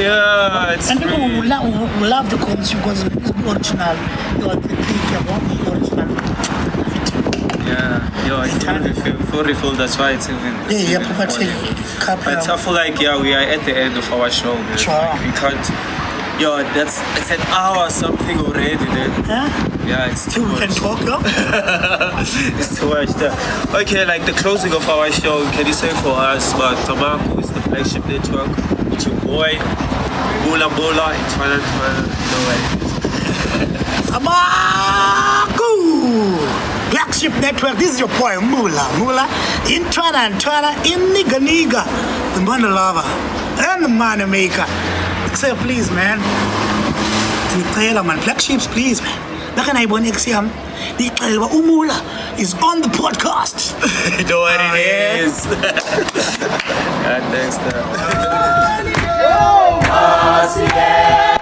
Yeah, it's and people will love the comments because it's original. You are the original. It's full. That's why it's even. But I feel like we are at the end of our show. Man. Sure. Like, we can't. It's an hour something already. Then. Yeah, it's too much. We can talk, It's too much. Okay, like the closing of our show. Can you say for us? But Tomako is the flagship network. It's your boy, Moola, in Twana. Tomako! Flagship network. This is your boy, Moola. In Twana, in Niga. The money lover and the money maker. Say, please, man. Flagships, please, man. Umula is on the podcast. You know what it is. Thanks,